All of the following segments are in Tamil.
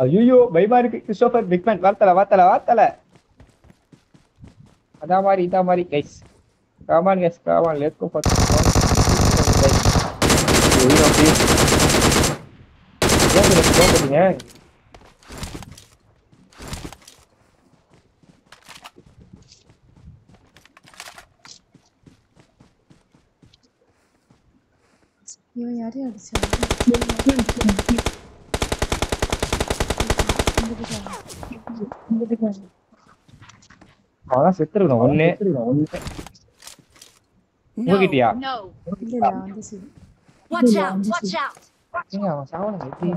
ஐயோ பயமா இருக்கு. கிறிஸ்டோபர் பிக் மேன் வார்த்தல. அதா மாதிரி guys. Come on guys, come on let's go for guys. ஐயோ ப்ளீஸ். போங்க. இவன் யாரையும் அடிச்சான். அதான் செத்துருக்கணும் ஒண்ணு. உங்ககிட்டயா? இல்ல அந்த சைடு. Watch out. ஏங்க அவன் சாவணும் எப்படி?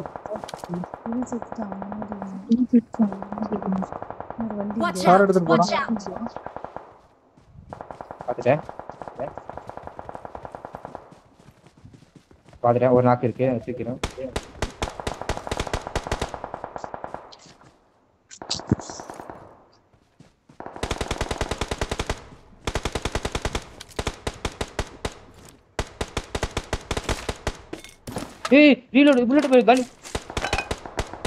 இவன் செத்துட்டான். Watch car out. எடுத்துட்டு போறான். Watch out. பாத்துட்டேன் ஒரு நாக்கு இருக்கு வச்சுக்கிறேன். ஏய் ரீலோட் புல்லட் போய் கன்.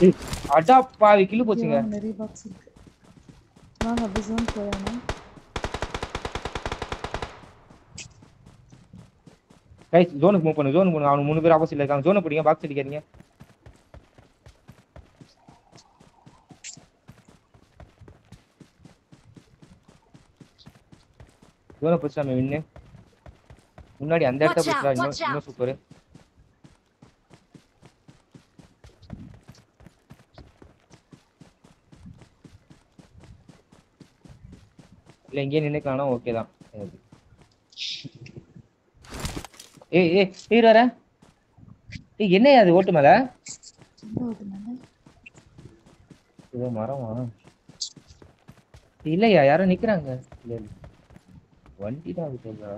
ஏய் அடா பாவி கில் போச்சுங்க. நிறைய பாக்ஸ் இருக்கு. வாங்க அப்படி ஜோன் போயானே. கைஸ் ஜோனுக்கு மூவ் பண்ணு. அவனுக்கு 3 பேர் ஆப்போசிட்ல இருக்காங்க. ஜோனை பிடிங்க, பாக்ஸ் அடிக்காதீங்க. ஜோனை பிடிச்சா நம்ம வின்னு. முன்னாடி அந்த இடத்த பிடிச்சா இன்னும் சூப்பர். இல்ல இங்கே நின்னுக்கலாம் ஓகே தான். ஏய் வர. ஏய் என்ன அது ஓட்டு மேல? இது மரமா? இல்லையா யாரோ நிக்கிறாங்க. இல்ல வண்டி தான் இருக்குதா?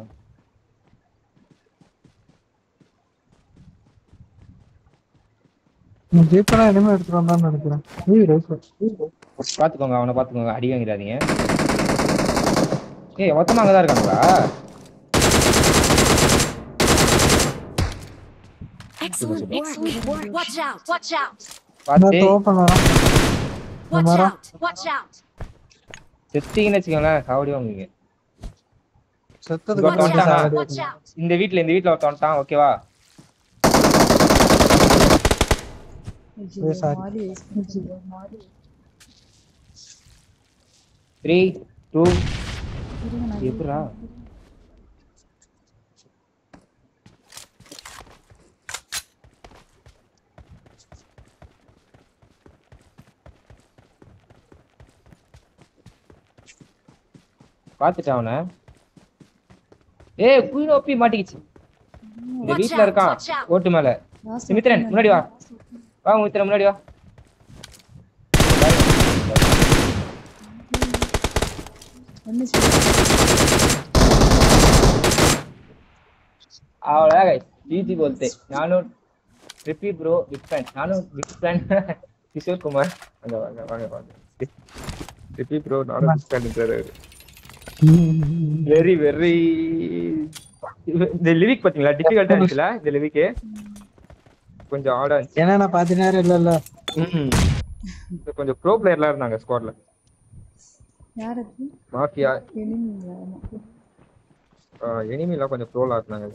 ஜீப்னா இனிமே எடுத்துட்டு வந்தான்னு நினைக்கிறேன். பாத்துக்கோங்க அவனை பாத்துக்கோங்க, அடி வாங்கிடாதீங்க. ஏய் மொத்தமா அங்கதான் இருக்காங்களா? Excellent work. Watch out. பாத்து Watch out. செத்தீங்கன்னு வச்சுக்கோங்களேன் காவடி வாங்குவீங்க. செத்ததுக்கு Watch out. இந்த வீட்ல ஒருத்தன் வந்துட்டான் ஓகேவா? 3 2 எப்படா? பாத்துட்டான் அவனை. ஏய் குயின் ஓபி மாட்டிக்கிச்சு. இந்த வீட்ல இருக்கான் ஓட்டு மேல. மித்ரன் முன்னாடி வா. மித்ரன் முன்னாடி வா. आवला गाइस जीजी बोलते नानु trippy bro big fan Kishore Kumar Vanga trippy bro नानु बिग फैन सर वेरी இந்த லிரிக் பாத்தீங்களா டிஃபிகல்ட்டா இருக்குல இந்த லிரிக் கொஞ்சம் ஆடா இருந்துச்சு ஏன்னா நான் பாதி நேரம் இல்ல கொஞ்சம் ப்ரோ பிளேயர்லாம் இருந்தாங்க ஸ்குவாட்ல யார் அது மாஃபியா எனிமிங்களா எனிமில கொஞ்சம் ப்ரோலா இருந்தாங்க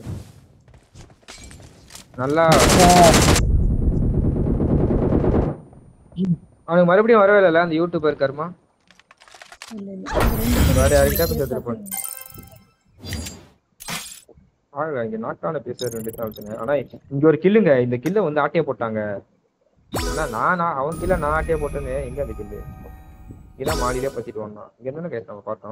நல்லா அவனுக்கு மறுபடியும் வரவே இல்ல அந்த யூடியூபர் கர்மா இல்ல வேற யார்கிட்ட பேசிட்டு இங்க நாட்டான பேச வேண்டியதாச்சுங்க ஆனா இங்க ஒரு கில்லுங்க இந்த கில்ல வந்து ஆட்டிய போட்டாங்க ஆனா அவன் கில்ல நான் ஆட்டிய போட்டேன்னு எங்க அந்த கில்லு இதான் மாடியிலே பத்திட்டு வந்தான் இங்க இருந்தானே கேஸ் நம்ம பார்த்தோம்